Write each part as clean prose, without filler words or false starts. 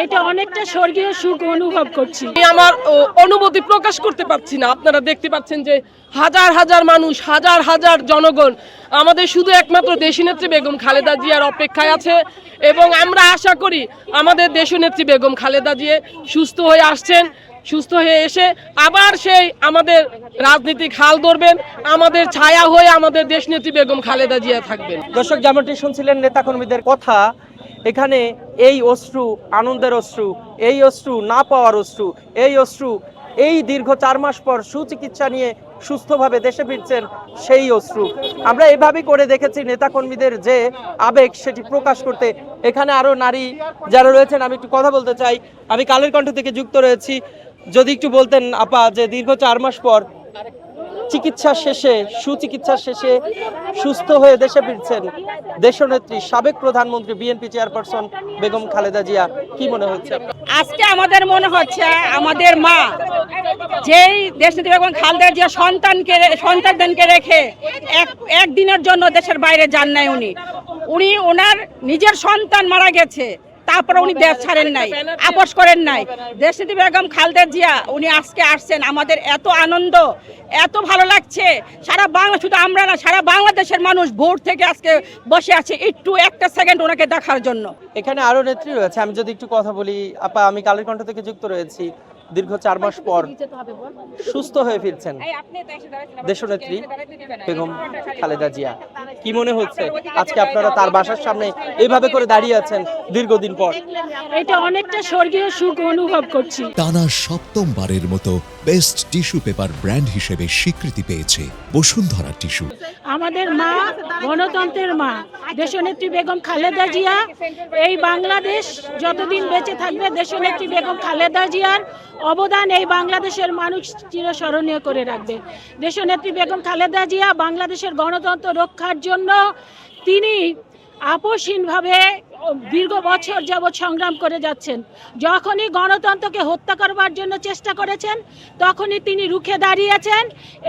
এটা অনেকটা স্বর্গীয় সুখ অনুভব করছি। আমার অনুভূতি প্রকাশ করতে পারছি না। আপনারা দেখতে পাচ্ছেন যে হাজার হাজার মানুষ, হাজার হাজার জনগণ আমাদের শুধু একমাত্র দেশনেত্রী বেগম খালেদা জিয়ার অপেক্ষায় আছে এবং আমরা আশা করি আমাদের দেশনেত্রী বেগম খালেদা জিয়া সুস্থ হয়ে আসছেন, সুস্থ হয়ে এসে আবার সেই আমাদের রাজনীতিক হাল ধরবেন, আমাদের ছায়া হয়ে আমাদের দেশনেত্রী বেগম খালেদা জিয়া থাকবেন। দর্শক, যেমনটি শুনছিলেন নেতাকর্মীদের কথা, এখানে এই অশ্রু আনন্দের অশ্রু, এই অশ্রু না পাওয়ার অশ্রু, এই অশ্রু এই দীর্ঘ 4 মাস পর সুচিকিৎসা নিয়ে সুস্থভাবে দেশে ফিরছেন সেই অশ্রু। আমরা এভাবেই করে দেখেছি নেতাকর্মীদের যে আবেগ সেটি প্রকাশ করতে। এখানে আরো নারী যারা রয়েছেন, আমি একটু কথা বলতে চাই। আমি কালের কণ্ঠ থেকে যুক্ত রয়েছি। যদি একটু বলতেন আপা, যে দীর্ঘ 4 মাস পর চিকিৎসা শেষে, সুচিকিৎসা শেষে সুস্থ হয়ে দেশে ফিরছেন দেশনেত্রী সাবেক প্রধানমন্ত্রী বিএনপি চেয়ারপারসন বেগম খালেদা জিয়া, কি মনে হচ্ছে? আজকে আমাদের মনে হচ্ছে আমাদের মা যেই দেশনেত্রী বেগম খালেদা জিয়া সন্তানদেরকে রেখে একদিনের জন্য দেশের বাইরে যান নাই। উনি ওনার নিজের সন্তান মারা গেছে, তারপরে উনি দেশ ছাড়েন নাই, আপোষ করেন নাই। দেশনেত্রী বেগম খালেদা জিয়া উনি আজকে আসছেন, আমাদের এত আনন্দ, এত ভালো লাগছে। সারা বাংলা, শুধু আমরা না, সারা বাংলাদেশের মানুষ ভোর থেকে আজকে বসে আছে একটু একটা সেকেন্ড ওনাকে দেখার জন্য। এখানে আরো নেত্রী রয়েছে, আমি যদি একটু কথা বলি। আপা, আমি কালের কণ্ঠ থেকে যুক্ত রয়েছি। দীর্ঘ 4 মাস পর সুস্থ হয়ে ফিরছেন দেশনেত্রী বেগম খালেদা জিয়া, কি মনে হচ্ছে আজকে আপনারা তার বাসার সামনে এইভাবে করে দাঁড়িয়ে আছেন দীর্ঘদিন পর? এটা অনেকটা স্বর্গীয় সুখ অনুভব করছি। টানা 7ম-বারের মতো বেস্ট টিস্যু পেপার ব্র্যান্ড হিসেবে স্বীকৃতি পেয়েছে বসুন্ধরা টিস্যু। আমাদের মা, গণতন্ত্রের মা দেশনেত্রী বেগম খালেদা জিয়া, এই বাংলাদেশ যতদিন বেঁচে থাকবে দেশনেত্রী বেগম খালেদা জিয়ার অবদান এই বাংলাদেশের মানুষ চিরস্মরণীয় করে রাখবে। দেশনেত্রী বেগম খালেদা জিয়া বাংলাদেশের গণতন্ত্র রক্ষার জন্য তিনি আপোষহীনভাবে দীর্ঘ বছর যাবৎ সংগ্রাম করে যাচ্ছেন। যখনই গণতন্ত্রকে হত্যা করবার জন্য চেষ্টা করেছেন তখনই তিনি রুখে দাঁড়িয়েছেন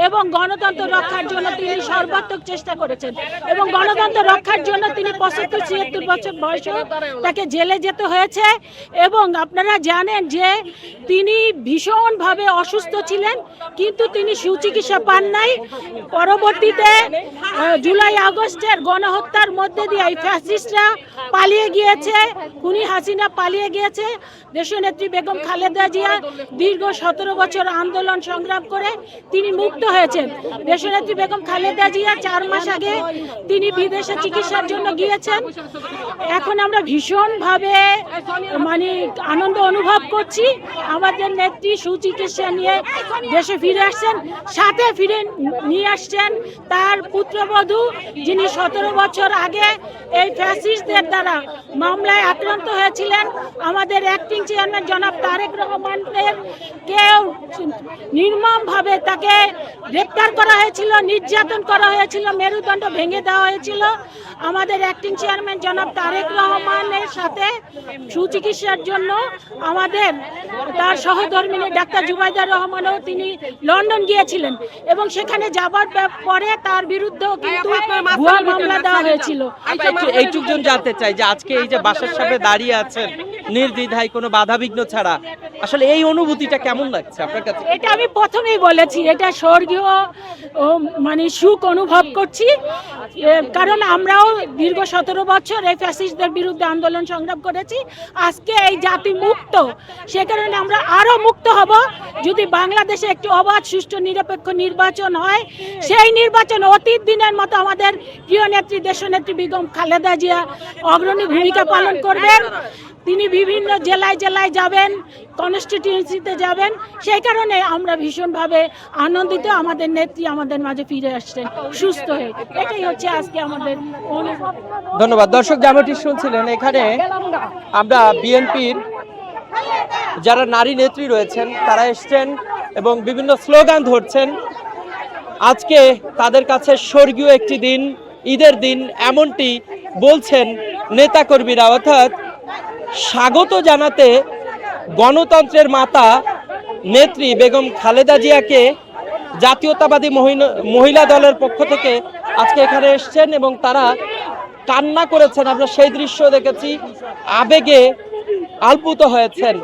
এবং গণতন্ত্র রক্ষার জন্য তিনি সর্বাত্মক চেষ্টা করেছেন এবং গণতন্ত্র রক্ষার জন্য তিনি 75-76 বছর বয়সেও তাকে জেলে যেতে হয়েছে। এবং আপনারা জানেন যে তিনি ভীষণভাবে অসুস্থ ছিলেন, কিন্তু তিনি সুচিকিৎসা পান নাই। পরবর্তীতে জুলাই আগস্টের গণহত্যার মধ্যে দিয়ে এই ফ্যাসিস্টরা পালিয়ে গিয়েছে, খুনি হাসিনা পালিয়ে গিয়েছে। দেশনেত্রী বেগম খালেদা জিয়া দীর্ঘ 17 বছর আন্দোলন সংগ্রাম করে তিনি মুক্ত হয়েছেন। দেশনেত্রী বেগম খালেদা জিয়া 4 মাস আগে তিনি বিদেশে চিকিৎসার জন্য গিয়েছেন। এখন আমরা ভীষণভাবে আনন্দ অনুভব করছি। আমাদের নেত্রী সুচিকিৎসা নিয়ে দেশে ফিরে আসছেন, সাথে ফিরে নিয়ে আসছেন তার পুত্রবধূ, যিনি 17 বছর আগে এই ফ্যাসিস্টদের দ্বারা মামলায় আক্রান্ত হয়েছিলেন। আমাদের অ্যাক্টিং চেয়ারম্যান জনাব তারেক রহমানের কেউ নির্মমভাবে তাকে গ্রেপ্তার করা হয়েছিল, নির্যাতন করা হয়েছিল, মেরুদণ্ড ভেঙে দেওয়া হয়েছিল। আমাদের অ্যাক্টিং চেয়ারম্যান জনাব তারেক রহমানের সাথে সুচিকিৎসার জন্য আমাদের তার সহধর্মিনী ডাক্তার জুবাইদা রহমানও তিনি লন্ডন গিয়েছিলেন এবং সেখানে যাবার পরে তার বিরুদ্ধেও কিন্তু ভুয়া মামলা দেওয়া হয়েছিল। এইটুকজন জানতে চাই যে আজকে এই যে বাসার সামনে দাঁড়িয়ে আছেন নির্দ্বিধায়, কোনো বাধাবিঘ্ন ছাড়া, আসলে এই অনুভূতিটা কেমন লাগছে আপনার কাছে? এটা আমি প্রথমেই বলেছি, এটা স্বর্গীয় সুখ অনুভব করছি। কারণ আমরাও দীর্ঘ 17 বছর এই ফ্যাসিস্টদের বিরুদ্ধে আন্দোলন সংগ্রাম করেছি। আজকে এই জাতি মুক্ত, সে কারণে আমরা আরো মুক্ত হব যদি বাংলাদেশে একটি অবাধ, সুষ্ঠু, নিরপেক্ষ নির্বাচন হয়। সেই নির্বাচন অতীত দিনের মতো আমাদের প্রিয় নেত্রী দেশনেত্রী বেগম খালেদা জিয়া অগ্রণী ভূমিকা পালন করবেন। তিনি বিভিন্ন জেলায় জেলায় যাবেন, কনস্টিটিউয়েন্সিতে যাবেন। সেই কারণে আমরা ভীষণভাবে আনন্দিত, আমাদের নেত্রী আমাদের মাঝে ফিরে আসছেন সুস্থ হয়ে। এটাই হচ্ছে আজকে আমাদের অনুভব। ধন্যবাদ। দর্শক, যেমনটি শুনছিলেন, এখানে আমরা বিএনপির যারা নারী নেত্রী রয়েছেন তারা এসছেন এবং বিভিন্ন স্লোগান ধরছেন। আজকে তাদের কাছে স্বর্গীয় একটি দিন, ঈদের দিন, এমনটি বলছেন নেতাকর্মীরা। অর্থাৎ স্বাগত জানাতে গণতন্ত্রের মাতা নেত্রী বেগম খালেদা জিয়াকে জাতীয়তাবাদী মহিলা দলের পক্ষ থেকে আজকে এখানে এসছেন এবং তারা কান্না করেছেন। আমরা সেই দৃশ্য দেখেছি, আবেগে আলপুত হয়েছেন।